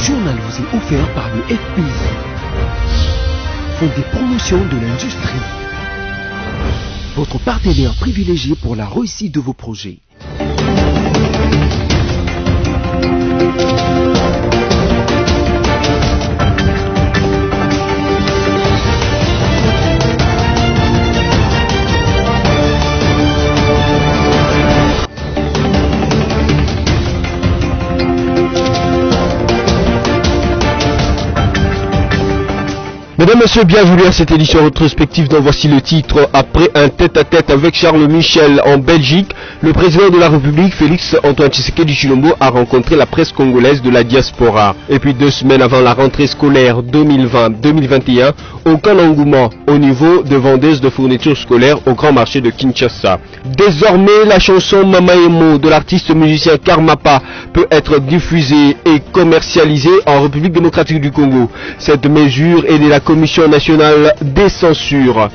journal vous est offert par le FPI, Fonds des promotions de l'industrie, votre partenaire privilégié pour la réussite de vos projets. Mesdames, Messieurs, bienvenue à cette édition rétrospective dont voici le titre. Après un tête-à-tête avec Charles Michel en Belgique, le président de la République, Félix Antoine Tshisekedi Tshilombo, a rencontré la presse congolaise de la diaspora. Et puis 2 semaines avant la rentrée scolaire 2020-2021, aucun engouement au niveau de vendeuses de fournitures scolaires au grand marché de Kinshasa. Désormais, la chanson Mama Emo de l'artiste musicien Karmapa peut être diffusée et commercialisée en République démocratique du Congo. Cette mesure est de la Commission nationale des censures.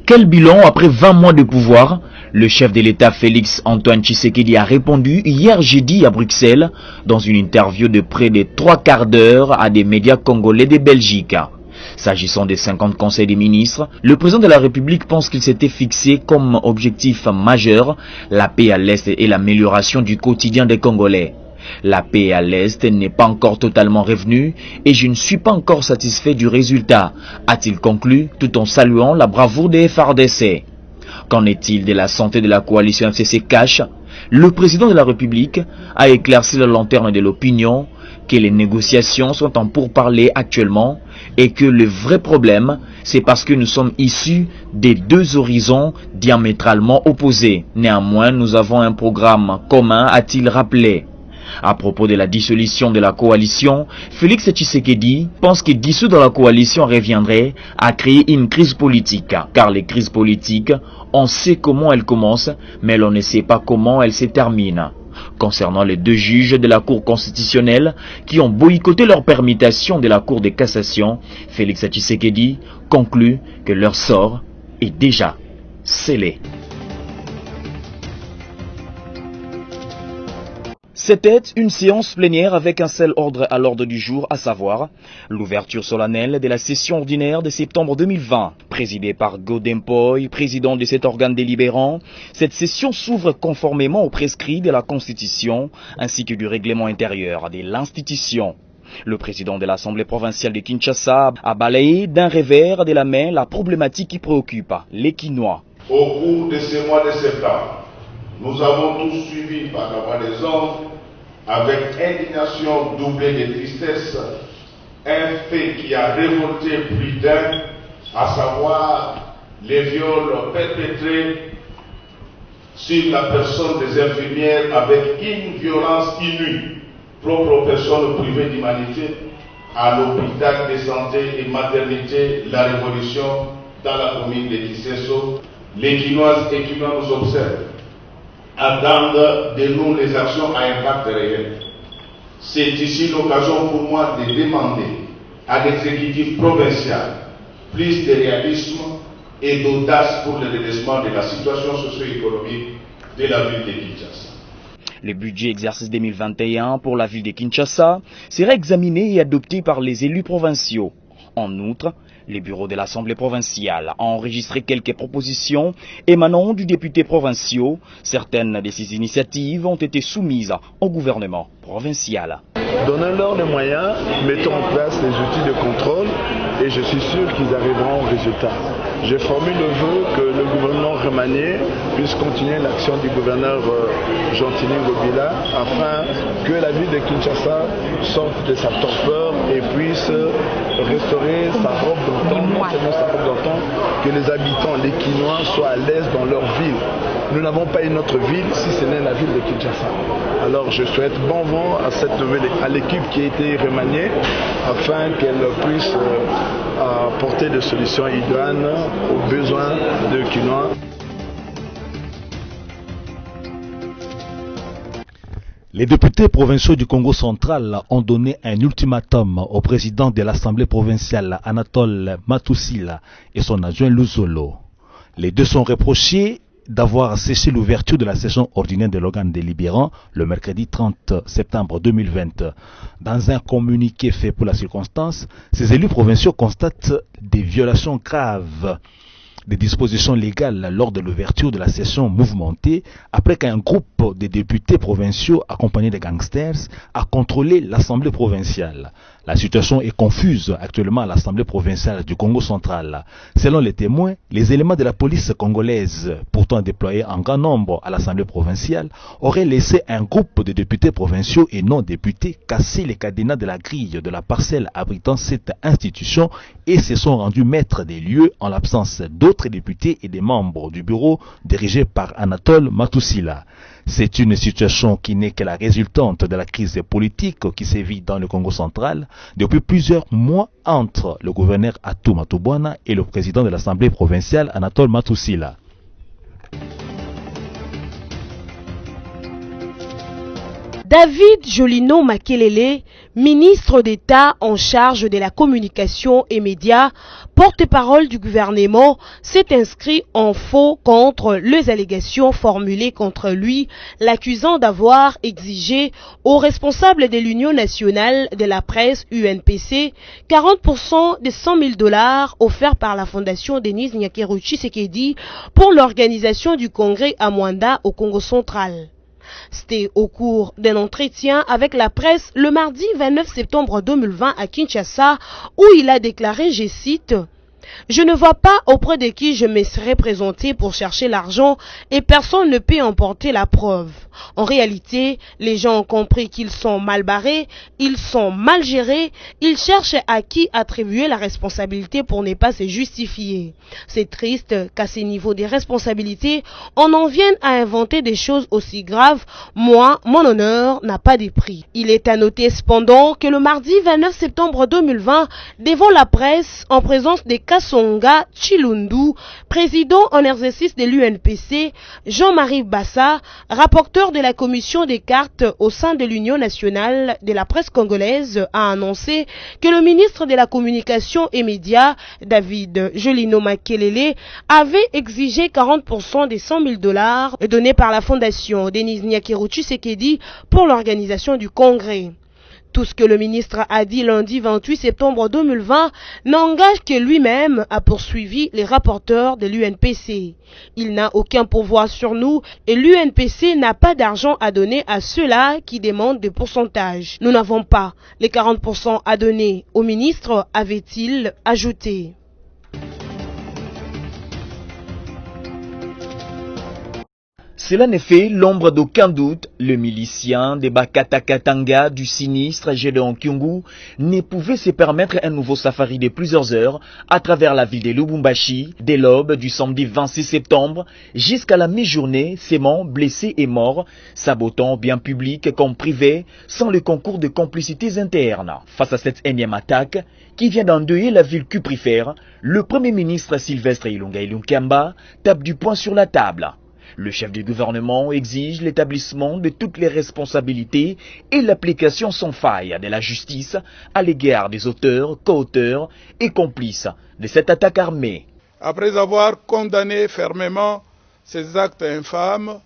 Quel bilan après 20 mois de pouvoir? Le chef de l'État Félix Antoine Tshisekedi a répondu hier jeudi à Bruxelles dans une interview de près de 3/4 d'heure à des médias congolais de Belgique. S'agissant des 50 conseils des ministres, le président de la République pense qu'il s'était fixé comme objectif majeur la paix à l'Est et l'amélioration du quotidien des Congolais. La paix à l'Est n'est pas encore totalement revenue et je ne suis pas encore satisfait du résultat, a-t-il conclu tout en saluant la bravoure des FARDC. Qu'en est-il de la santé de la coalition FCC-Cash? Le président de la République a éclairci la lanterne de l'opinion que les négociations sont en pourparlers actuellement et que le vrai problème, c'est parce que nous sommes issus des 2 horizons diamétralement opposés. Néanmoins, nous avons un programme commun, a-t-il rappelé. À propos de la dissolution de la coalition, Félix Tshisekedi pense que dissoudre la coalition reviendrait à créer une crise politique. Car les crises politiques, on sait comment elles commencent, mais l'on ne sait pas comment elles se terminent. Concernant les 2 juges de la Cour constitutionnelle qui ont boycotté leur permutation de la Cour de cassation, Félix Tshisekedi conclut que leur sort est déjà scellé. C'était une séance plénière avec un seul ordre à l'ordre du jour, à savoir l'ouverture solennelle de la session ordinaire de septembre 2020. Présidée par Godempoy, président de cet organe délibérant, cette session s'ouvre conformément aux prescrits de la Constitution ainsi que du règlement intérieur de l'institution. Le président de l'Assemblée provinciale de Kinshasa a balayé d'un revers de la main la problématique qui préoccupe les Kinois. Au cours de ce mois de septembre, nous avons tous suivi par la voix des hommes, avec indignation doublée de tristesse, un fait qui a révolté plus d'un, à savoir les viols perpétrés sur la personne des infirmières avec une violence inouïe, propre aux personnes privées d'humanité, à l'hôpital de santé et maternité La Révolution dans la commune de Kisesso. Les Kinoises et Kinois nous observent, attendent de nous les actions à impact réel. C'est ici l'occasion pour moi de demander à l'exécutif provincial plus de réalisme et d'audace pour le redressement de la situation socio-économique de la ville de Kinshasa. Le budget exercice 2021 pour la ville de Kinshasa sera examiné et adopté par les élus provinciaux. En outre, les bureaux de l'Assemblée provinciale ont enregistré quelques propositions émanant du député provincial. Certaines de ces initiatives ont été soumises au gouvernement provincial. Donnons-leur les moyens, mettons en place les outils de contrôle et je suis sûr qu'ils arriveront au résultat. Je formule le vœu que le gouvernement remanié puisse continuer l'action du gouverneur Gentili Ngobila afin que la ville de Kinshasa sorte de sa torpeur et puisse restaurer sa robe d'antan, non seulement sa robe d'antan, que les habitants, les Kinois, soient à l'aise dans leur ville. Nous n'avons pas une autre ville si ce n'est la ville de Kinshasa. Alors je souhaite bon vent à l'équipe qui a été remaniée afin qu'elle puisse apporter des solutions idoines aux besoins de Kinois. Les députés provinciaux du Congo central ont donné un ultimatum au président de l'Assemblée provinciale Anatole Matousila et son adjoint Luzolo. Les deux sont reprochés d'avoir séché l'ouverture de la session ordinaire de l'organe délibérant le mercredi 30 septembre 2020. Dans un communiqué fait pour la circonstance, ces élus provinciaux constatent des violations graves des dispositions légales lors de l'ouverture de la session mouvementée après qu'un groupe de députés provinciaux accompagnés de gangsters a contrôlé l'Assemblée provinciale. La situation est confuse actuellement à l'Assemblée provinciale du Congo central. Selon les témoins, les éléments de la police congolaise, pourtant déployés en grand nombre à l'Assemblée provinciale, auraient laissé un groupe de députés provinciaux et non députés casser les cadenas de la grille de la parcelle abritant cette institution et se sont rendus maîtres des lieux en l'absence d'autres députés et des membres du bureau dirigé par Anatole Matussila. C'est une situation qui n'est que la résultante de la crise politique qui sévit dans le Congo central depuis plusieurs mois entre le gouverneur Atou Matubwana et le président de l'Assemblée provinciale Anatole Matussila. David Jolino Makelele, ministre d'État en charge de la communication et médias, porte-parole du gouvernement, s'est inscrit en faux contre les allégations formulées contre lui, l'accusant d'avoir exigé aux responsables de l'Union nationale de la presse UNPC 40% des 100 000 $ offerts par la fondation Denise Nyakeru Tshisekedi pour l'organisation du congrès à Mwanda au Congo central. C'était au cours d'un entretien avec la presse le mardi 29 septembre 2020 à Kinshasa où il a déclaré, je cite, « Je ne vois pas auprès de qui je me serais présenté pour chercher l'argent et personne ne peut emporter la preuve. En réalité, les gens ont compris qu'ils sont mal barrés, ils sont mal gérés, ils cherchent à qui attribuer la responsabilité pour ne pas se justifier. C'est triste qu'à ces niveaux des responsabilités, on en vienne à inventer des choses aussi graves. Moi, mon honneur n'a pas de prix. » Il est à noter cependant que le mardi 29 septembre 2020, devant la presse, en présence des Kasonga Chilundu, président en exercice de l'UNPC, Jean-Marie Bassa, rapporteur de la commission des cartes au sein de l'Union nationale de la presse congolaise, a annoncé que le ministre de la communication et médias, David Jolino Makelele, avait exigé 40% des 100 000 $ donnés par la fondation Denise Nyakeru Tshisekedi pour l'organisation du congrès. Tout ce que le ministre a dit lundi 28 septembre 2020 n'engage que lui-même a poursuivi les rapporteurs de l'UNPC. Il n'a aucun pouvoir sur nous et l'UNPC n'a pas d'argent à donner à ceux-là qui demandent des pourcentages. Nous n'avons pas les 40% à donner au ministre, avait-il ajouté. Cela n'est fait l'ombre d'aucun doute, le milicien des Bakata Katanga du sinistre Gédéon Kyungu ne pouvait se permettre un nouveau safari de plusieurs heures à travers la ville de Lubumbashi, dès l'aube du samedi 26 septembre jusqu'à la mi-journée, sémant blessés et morts, sabotant bien public comme privé, sans le concours de complicités internes. Face à cette énième attaque, qui vient d'endeuiller la ville cuprifère, le Premier ministre Sylvestre Ilunga Ilunkamba tape du poing sur la table. Le chef du gouvernement exige l'établissement de toutes les responsabilités et l'application sans faille de la justice à l'égard des auteurs, co-auteurs et complices de cette attaque armée. Après avoir condamné fermement ces actes infâmes,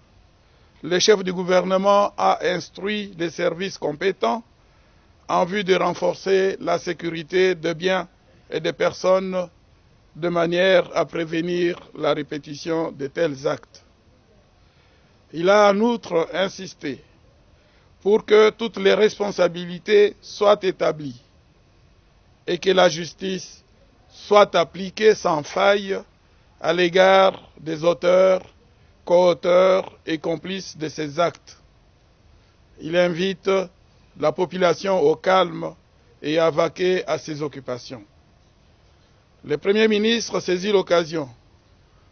le chef du gouvernement a instruit les services compétents en vue de renforcer la sécurité des biens et des personnes de manière à prévenir la répétition de tels actes. Il a en outre insisté pour que toutes les responsabilités soient établies et que la justice soit appliquée sans faille à l'égard des auteurs, co-auteurs et complices de ces actes. Il invite la population au calme et à vaquer à ses occupations. Le Premier ministre saisit l'occasion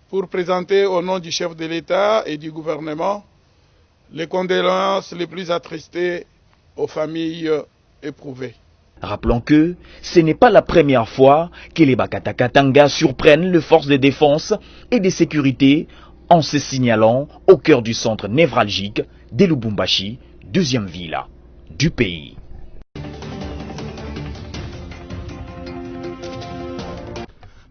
pour présenter au nom du chef de l'État et du gouvernement les condoléances les plus attristées aux familles éprouvées. Rappelons que ce n'est pas la première fois que les Bakata Katanga surprennent les forces de défense et de sécurité en se signalant au cœur du centre névralgique de Lubumbashi, deuxième ville du pays.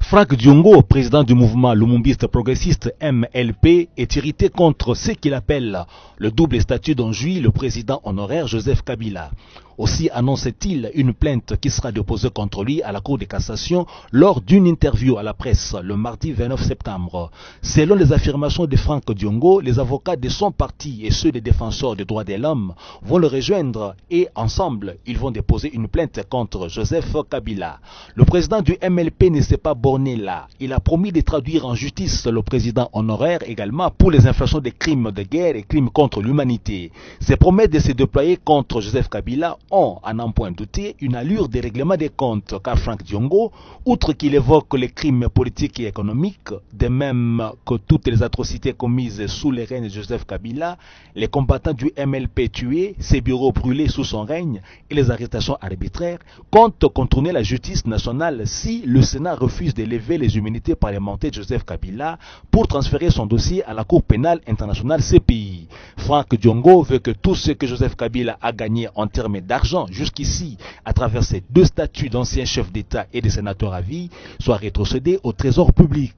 Franck Diongo, président du mouvement lumumbiste progressiste MLP, est irrité contre ce qu'il appelle le double statut dont jouit le président honoraire Joseph Kabila. Aussi annonce-t-il une plainte qui sera déposée contre lui à la Cour de cassation lors d'une interview à la presse le mardi 29 septembre. Selon les affirmations de Franck Diongo, les avocats de son parti et ceux des défenseurs des droits de l'homme vont le rejoindre et ensemble, ils vont déposer une plainte contre Joseph Kabila. Le président du MLP ne s'est pas borné là. Il a promis de traduire en justice le président honoraire également pour les infractions des crimes de guerre et crimes contre l'humanité. Ces promesses de se déployer contre Joseph Kabila ont, à n'en point douter, une allure de règlement des comptes, car Franck Diongo, outre qu'il évoque les crimes politiques et économiques, de même que toutes les atrocités commises sous les règnes de Joseph Kabila, les combattants du MLP tués, ses bureaux brûlés sous son règne et les arrestations arbitraires, comptent contourner la justice nationale si le Sénat refuse de lever les immunités parlementaires de Joseph Kabila pour transférer son dossier à la Cour pénale internationale CPI. Franck Diongo veut que tout ce que Joseph Kabila a gagné en termes d'argent jusqu'ici à travers ces deux statuts d'anciens chefs d'État et de sénateurs à vie soit rétrocédé au trésor public.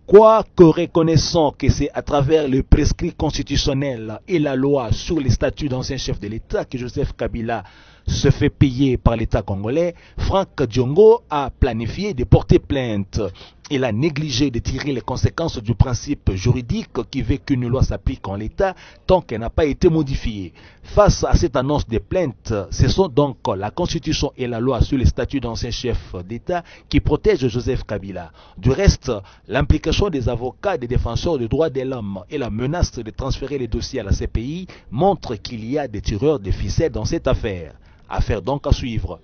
Quoique reconnaissant que c'est à travers le prescrit constitutionnel et la loi sur les statuts d'anciens chefs de l'État que Joseph Kabila se fait payer par l'État congolais, Franck Diongo a planifié de porter plainte. Il a négligé de tirer les conséquences du principe juridique qui veut qu'une loi s'applique en l'État tant qu'elle n'a pas été modifiée. Face à cette annonce de plainte, ce sont donc la Constitution et la loi sur les statuts d'anciens chefs d'État qui protègent Joseph Kabila. Du reste, l'implication des avocats et des défenseurs des droits de l'homme et la menace de transférer les dossiers à la CPI montrent qu'il y a des tireurs de ficelles dans cette affaire. Affaire donc à suivre.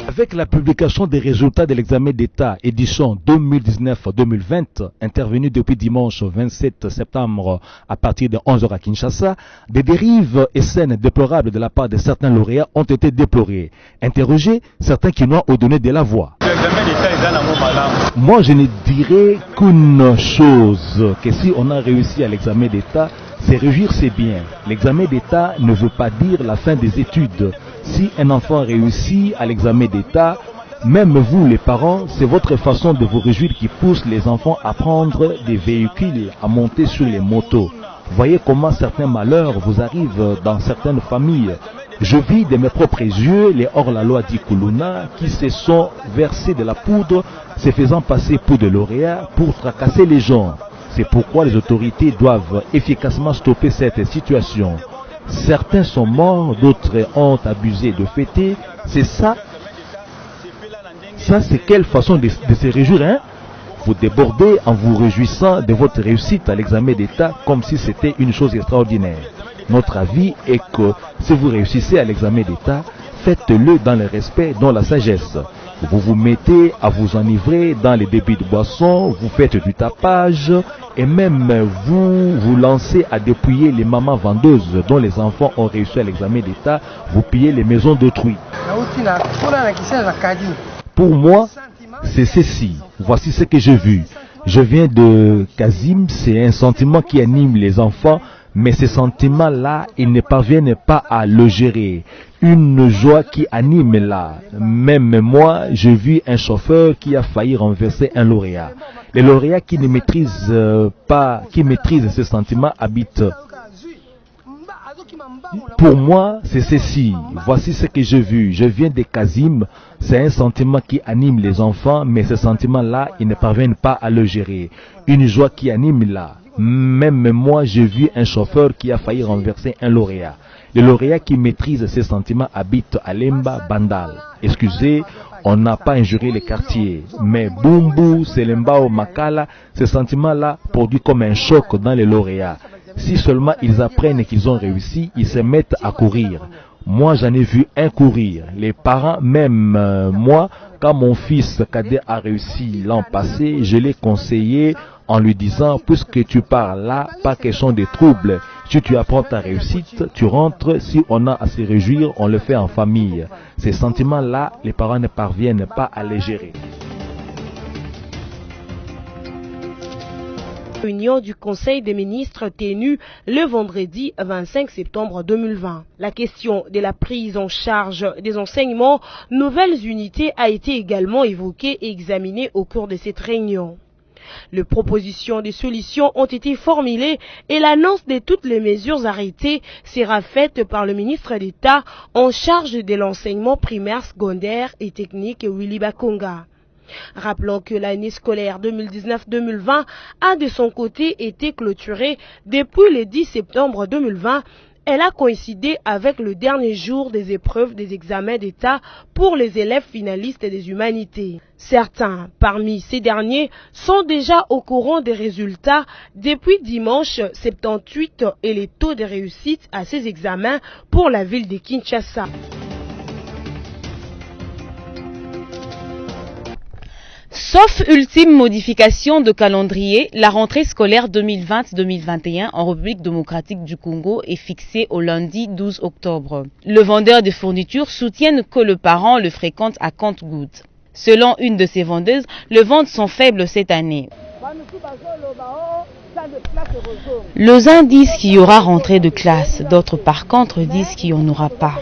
Avec la publication des résultats de l'examen d'État édition 2019-2020, intervenu depuis dimanche 27 septembre à partir de 11h à Kinshasa, des dérives et scènes déplorables de la part de certains lauréats ont été déplorées. Interrogés, certains Kinois ont donné de la voix. Moi, je ne dirais qu'une chose, que si on a réussi à l'examen d'État, c'est réjouir, c'est bien. L'examen d'État ne veut pas dire la fin des études. Si un enfant réussit à l'examen d'État, même vous les parents, c'est votre façon de vous réjouir qui pousse les enfants à prendre des véhicules, à monter sur les motos. Voyez comment certains malheurs vous arrivent dans certaines familles. Je vis de mes propres yeux les hors-la-loi d'Ikuluna qui se sont versés de la poudre, se faisant passer pour des lauréats pour tracasser les gens. C'est pourquoi les autorités doivent efficacement stopper cette situation. Certains sont morts, d'autres ont abusé de fêter. C'est ça. Ça, c'est quelle façon de se réjouir, hein? Vous débordez en vous réjouissant de votre réussite à l'examen d'État comme si c'était une chose extraordinaire. Notre avis est que si vous réussissez à l'examen d'État, faites-le dans le respect, dans la sagesse. Vous vous mettez à vous enivrer dans les débits de boissons, vous faites du tapage et même vous lancez à dépouiller les mamans vendeuses dont les enfants ont réussi à l'examen d'État, vous pillez les maisons d'autrui. Pour moi, c'est ceci. Voici ce que j'ai vu. Je viens de Kazim, c'est un sentiment qui anime les enfants, mais ces sentiments-là, ils ne parviennent pas à le gérer. Une joie qui anime là. Même moi, j'ai vu un chauffeur qui a failli renverser un lauréat. Les lauréats qui ne maîtrisent pas, qui maîtrisent ces sentiments habitent. Pour moi, c'est ceci. Voici ce que j'ai vu. Je viens de Kazim. C'est un sentiment qui anime les enfants, mais ces sentiments-là, ils ne parviennent pas à le gérer. Une joie qui anime là. Même moi, j'ai vu un chauffeur qui a failli renverser un lauréat. Les lauréats qui maîtrisent ces sentiments habitent à Lemba, Bandal. Excusez, on n'a pas injuré les quartiers. Mais Bumbu, Selemba ou Makala, ces sentiments-là produisent comme un choc dans les lauréats. Si seulement ils apprennent qu'ils ont réussi, ils se mettent à courir. Moi, j'en ai vu un courir. Les parents, même moi, quand mon fils cadet a réussi l'an passé, je l'ai conseillé en lui disant, puisque tu pars là, pas question de troubles. Si tu apprends ta réussite, tu rentres. Si on a à se réjouir, on le fait en famille. Ces sentiments-là, les parents ne parviennent pas à les gérer. Réunion du Conseil des ministres tenue le vendredi 25 septembre 2020. La question de la prise en charge des enseignements nouvelles unités a été également évoquée et examinée au cours de cette réunion. Les propositions de solutions ont été formulées et l'annonce de toutes les mesures arrêtées sera faite par le ministre d'État en charge de l'enseignement primaire, secondaire et technique Willy Bakonga. Rappelons que l'année scolaire 2019-2020 a de son côté été clôturée depuis le 10 septembre 2020. Elle a coïncidé avec le dernier jour des épreuves des examens d'État pour les élèves finalistes des humanités. Certains, parmi ces derniers, sont déjà au courant des résultats depuis dimanche 78 et les taux de réussite à ces examens pour la ville de Kinshasa. Sauf ultime modification de calendrier, la rentrée scolaire 2020-2021 en République démocratique du Congo est fixée au lundi 12 octobre. Le vendeur de fournitures soutient que le parent le fréquente à compte-gouttes. Selon une de ses vendeuses, les ventes sont faibles cette année. Les uns disent qu'il y aura rentrée de classe, d'autres par contre disent qu'il n'y en aura pas.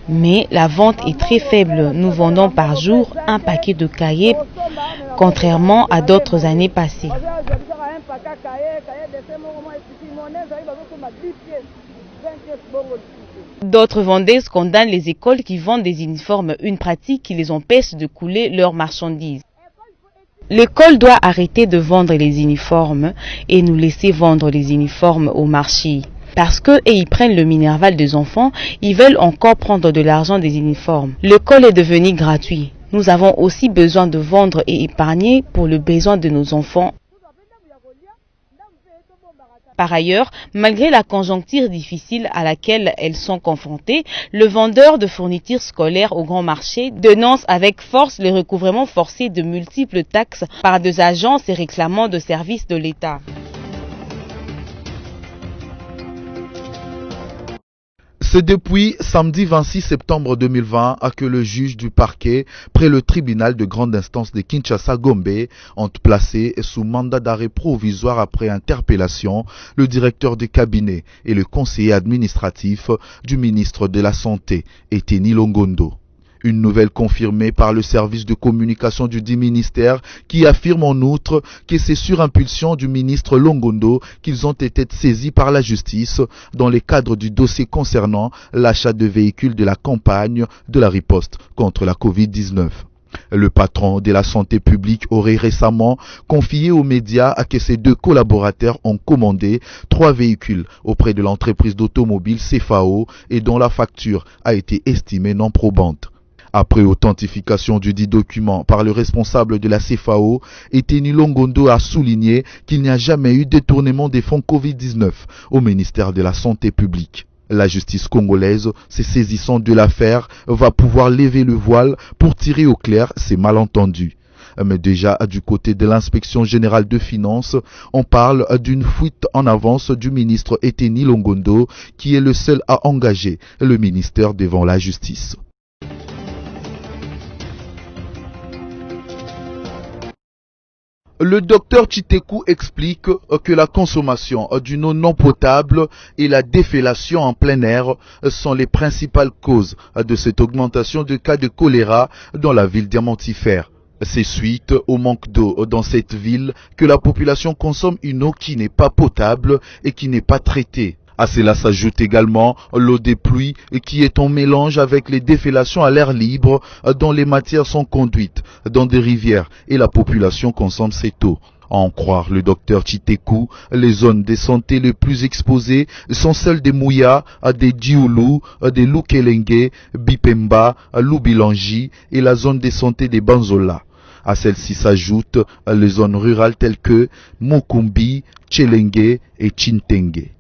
Mais la vente est très faible. Nous vendons par jour un paquet de cahiers, contrairement à d'autres années passées. D'autres vendeuses condamnent les écoles qui vendent des uniformes, une pratique qui les empêche de couler leurs marchandises. L'école doit arrêter de vendre les uniformes et nous laisser vendre les uniformes au marché. Parce qu'ils prennent le minerval des enfants, ils veulent encore prendre de l'argent des uniformes. L'école est devenue gratuite. Nous avons aussi besoin de vendre et épargner pour le besoin de nos enfants. Par ailleurs, malgré la conjoncture difficile à laquelle elles sont confrontées, le vendeur de fournitures scolaires au grand marché dénonce avec force le recouvrement forcé de multiples taxes par des agences et réclamants de services de l'État. C'est depuis samedi 26 septembre 2020 que le juge du parquet près le tribunal de grande instance de Kinshasa-Gombe ont placé sous mandat d'arrêt provisoire après interpellation le directeur de cabinet et le conseiller administratif du ministre de la Santé, Eteni Longondo. Une nouvelle confirmée par le service de communication du dit ministère qui affirme en outre que c'est sur impulsion du ministre Longondo qu'ils ont été saisis par la justice dans le cadre du dossier concernant l'achat de véhicules de la campagne de la riposte contre la Covid-19. Le patron de la santé publique aurait récemment confié aux médias que ses deux collaborateurs ont commandé 3 véhicules auprès de l'entreprise d'automobile CFAO et dont la facture a été estimée non probante. Après authentification du dit document par le responsable de la CFAO, Eteni Longondo a souligné qu'il n'y a jamais eu détournement des fonds Covid-19 au ministère de la Santé publique. La justice congolaise, se saisissant de l'affaire, va pouvoir lever le voile pour tirer au clair ces malentendus. Mais déjà, du côté de l'inspection générale de finances, on parle d'une fuite en avance du ministre Eteni Longondo, qui est le seul à engager le ministère devant la justice. Le docteur Chiteku explique que la consommation d'une eau non potable et la défélation en plein air sont les principales causes de cette augmentation de cas de choléra dans la ville diamantifère. C'est suite au manque d'eau dans cette ville que la population consomme une eau qui n'est pas potable et qui n'est pas traitée. À cela s'ajoute également l'eau des pluies qui est en mélange avec les défélations à l'air libre dont les matières sont conduites dans des rivières et la population consomme cette eau. À en croire le docteur Chiteku, les zones de santé les plus exposées sont celles des Mouya, des Dioulou, des Lukelenge, Bipemba, Lubilangi et la zone de santé des Banzola. À celles-ci s'ajoutent les zones rurales telles que Mukumbi, Tchelenge et Chintenge.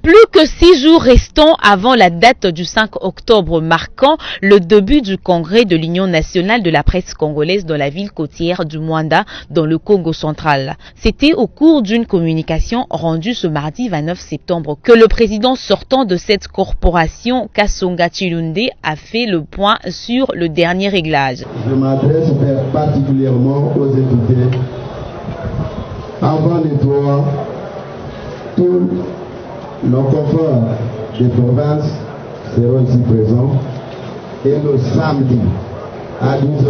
Plus que 6 jours restants avant la date du 5 octobre marquant le début du congrès de l'Union nationale de la presse congolaise dans la ville côtière du Mwanda dans le Congo central. C'était au cours d'une communication rendue ce mardi 29 septembre que le président sortant de cette corporation, Kasonga Chilunde, a fait le point sur le dernier réglage. Je m'adresse particulièrement aux députés. Avant les droits, tous nos confrères des provinces seront ici présents et le samedi à 12h,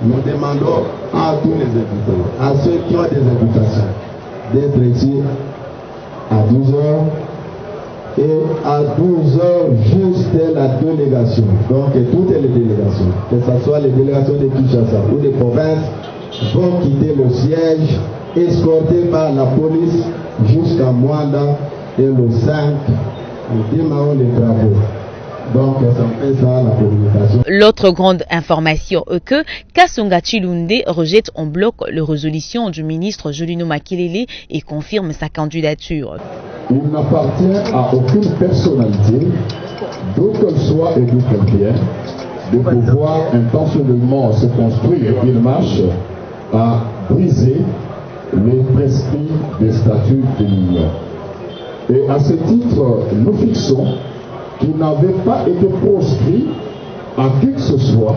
nous demandons à tous les députés, à ceux qui ont des invitations, d'être ici à 12h et à 12h juste la délégation. Donc toutes les délégations, que ce soit les délégations de Kinshasa ou des provinces, vont quitter le siège escortés par la police jusqu'à Mwanda et le 5, nous démarrons les travaux. Donc, ça fait ça la communication. L'autre grande information est que Kasonga Chilunde rejette en bloc la résolution du ministre Jolino Makelele et confirme sa candidature. Il n'appartient à aucune personnalité, d'où qu'elle soit et d'où qu'elle vienne, de pouvoir intentionnellement se construire une marche à briser les prescrits des statuts de l'Union. Et à ce titre, nous fixons qu'il n'avait pas été proscrit à qui que ce soit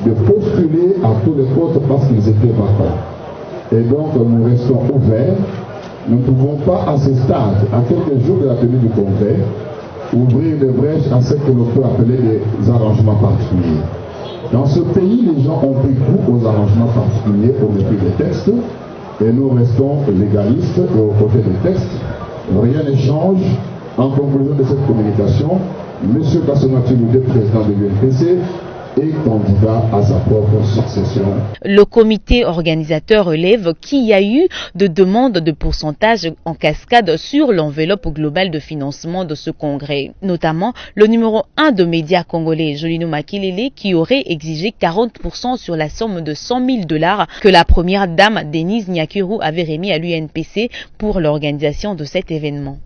de postuler à tous les postes parce qu'ils étaient vacants. Et donc, nous restons ouverts. Nous ne pouvons pas, à ce stade, à quelques jours de la tenue du congrès, ouvrir des brèches à ce que l'on peut appeler des arrangements particuliers. Dans ce pays, les gens ont pris goût aux arrangements particuliers au mépris des textes. Et nous restons légalistes et aux côtés des textes. Rien ne change. En conclusion de cette communication, M. Kasonga Chilunde, président de l'UNPC, est candidat à sa propre succession. Le comité organisateur relève qu'il y a eu de demandes de pourcentage en cascade sur l'enveloppe globale de financement de ce congrès. Notamment le numéro 1 de médias congolais, Jolino Makelele, qui aurait exigé 40% sur la somme de $100,000 que la première dame Denise Nyakuru avait remis à l'UNPC pour l'organisation de cet événement.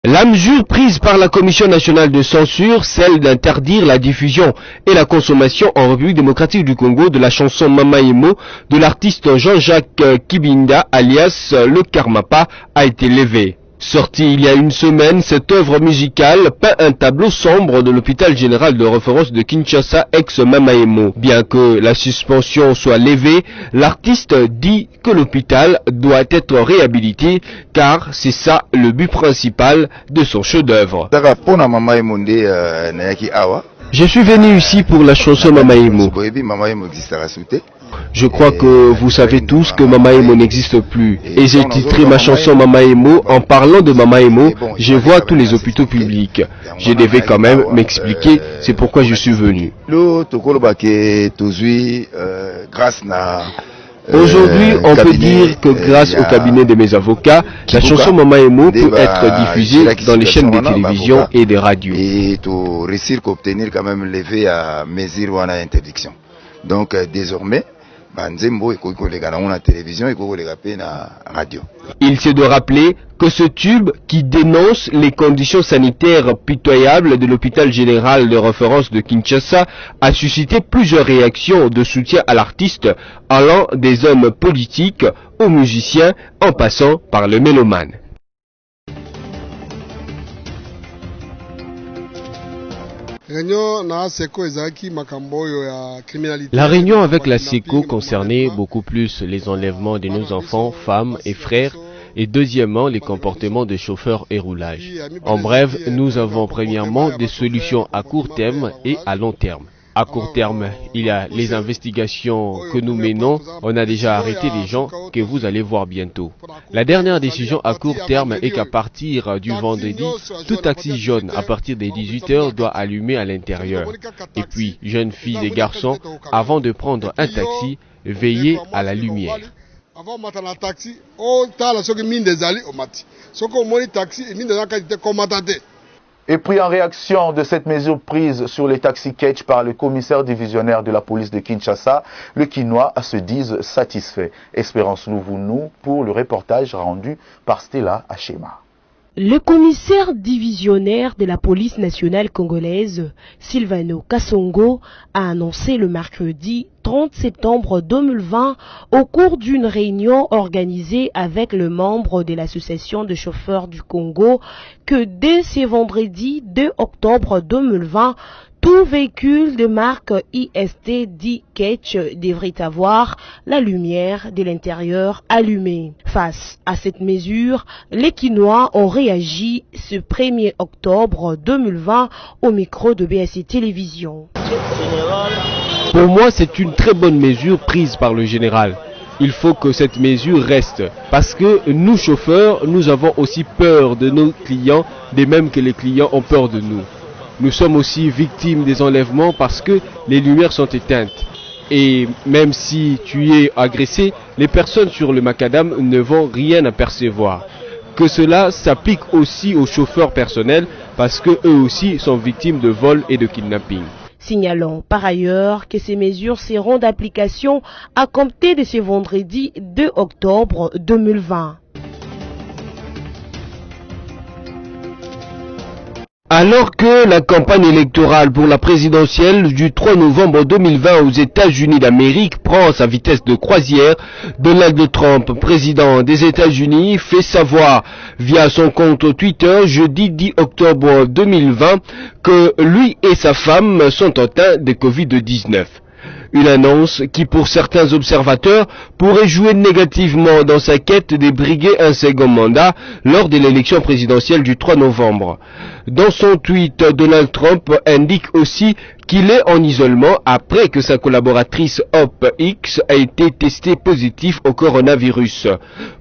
La mesure prise par la Commission nationale de censure, celle d'interdire la diffusion et la consommation en République démocratique du Congo de la chanson Mama Emo de l'artiste Jean-Jacques Kibinda alias Le Karmapa, a été levée. Sortie il y a une semaine, cette œuvre musicale peint un tableau sombre de l'hôpital général de référence de Kinshasa ex-Mama Emo. Bien que la suspension soit levée, l'artiste dit que l'hôpital doit être réhabilité car c'est ça le but principal de son chef-d'œuvre. Je suis venu ici pour la chanson Mama Emo. Je crois que vous savez tous que Mama Emo n'existe plus. Et j'ai titré ma chanson Mama Emo en parlant de Mama Emo. Je vois tous les hôpitaux publics. Je devais quand même m'expliquer, c'est pourquoi je suis venu. Aujourd'hui, on peut dire que grâce au cabinet de mes avocats, la chanson Mama Emo peut être diffusée dans les chaînes de télévision et de radio. Et pour réussir à obtenir quand même levé à mesure ou à interdiction. Donc désormais, il s'est de rappeler que ce tube qui dénonce les conditions sanitaires pitoyables de l'hôpital général de référence de Kinshasa a suscité plusieurs réactions de soutien à l'artiste, allant des hommes politiques aux musiciens en passant par le mélomane. La réunion avec la SECO concernait beaucoup plus les enlèvements de nos enfants, femmes et frères, et deuxièmement les comportements des chauffeurs et roulage. En bref, nous avons premièrement des solutions à court terme et à long terme. À court terme, il y a les investigations que nous menons. On a déjà arrêté des gens que vous allez voir bientôt. La dernière décision à court terme est qu'à partir du vendredi, tout taxi jaune à partir des 18h doit allumer à l'intérieur. Et puis, jeunes filles et garçons, avant de prendre un taxi, veillez à la lumière. Et puis en réaction de cette mesure prise sur les taxis catch par le commissaire divisionnaire de la police de Kinshasa, le Kinois se disent satisfaits. Espérance nous pour le reportage rendu par Stella Achema. Le commissaire divisionnaire de la police nationale congolaise, Silvano Kassongo, a annoncé le mercredi 30 septembre 2020 au cours d'une réunion organisée avec le membre de l'association de chauffeurs du Congo que dès ce vendredi 2 octobre 2020, tout véhicule de marque IST dit Catch devrait avoir la lumière de l'intérieur allumée. Face à cette mesure, les Kinois ont réagi ce 1er octobre 2020 au micro de BSC Télévision. Pour moi, c'est une très bonne mesure prise par le général. Il faut que cette mesure reste, parce que nous chauffeurs, nous avons aussi peur de nos clients, de même que les clients ont peur de nous. Nous sommes aussi victimes des enlèvements parce que les lumières sont éteintes. Et même si tu es agressé, les personnes sur le macadam ne vont rien apercevoir. Que cela s'applique aussi aux chauffeurs personnels parce que eux aussi sont victimes de vols et de kidnapping. Signalons par ailleurs que ces mesures seront d'application à compter de ce vendredi 2 octobre 2020. Alors que la campagne électorale pour la présidentielle du 3 novembre 2020 aux États-Unis d'Amérique prend sa vitesse de croisière, Donald Trump, président des États-Unis, fait savoir via son compte Twitter jeudi 10 octobre 2020 que lui et sa femme sont atteints de Covid-19. Une annonce qui, pour certains observateurs, pourrait jouer négativement dans sa quête de briguer un second mandat lors de l'élection présidentielle du 3 novembre. Dans son tweet, Donald Trump indique aussi qu'il est en isolement après que sa collaboratrice Hope Hicks a été testée positive au coronavirus.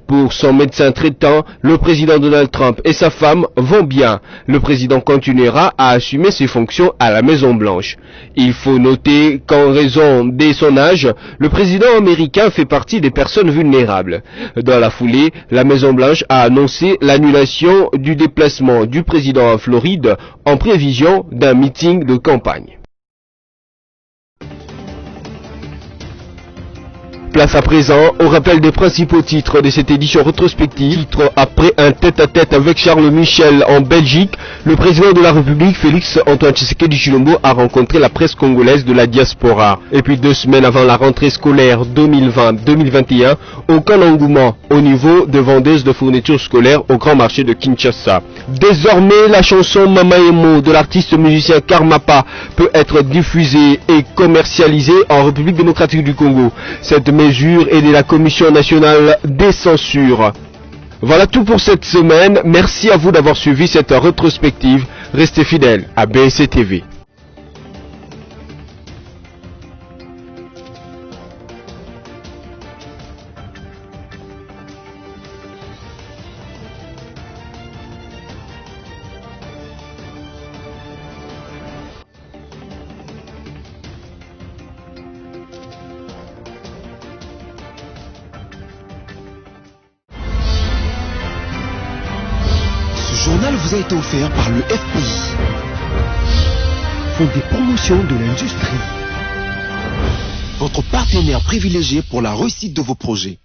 Pour son médecin traitant, le président Donald Trump et sa femme vont bien. Le président continuera à assumer ses fonctions à la Maison-Blanche. Il faut noter qu'en raison de son âge, le président américain fait partie des personnes vulnérables. Dans la foulée, la Maison-Blanche a annoncé l'annulation du déplacement du président en Floride en prévision d'un meeting de campagne. Place à présent au rappel des principaux titres de cette édition rétrospective. Après un tête-à-tête avec Charles Michel en Belgique, le président de la République, Félix Antoine Tshisekedi Tshilombo, a rencontré la presse congolaise de la diaspora. Et puis 2 semaines avant la rentrée scolaire 2020-2021, aucun engouement au niveau de vendeuses de fournitures scolaires au grand marché de Kinshasa. Désormais, la chanson Mama Emo de l'artiste musicien Karmapa peut être diffusée et commercialisée en République démocratique du Congo. Cette mesure est de la Commission nationale des censures. Voilà tout pour cette semaine. Merci à vous d'avoir suivi cette rétrospective. Restez fidèles à BSC TV. Ce journal vous a été offert par le FPI, Fonds des promotions de l'industrie, votre partenaire privilégié pour la réussite de vos projets.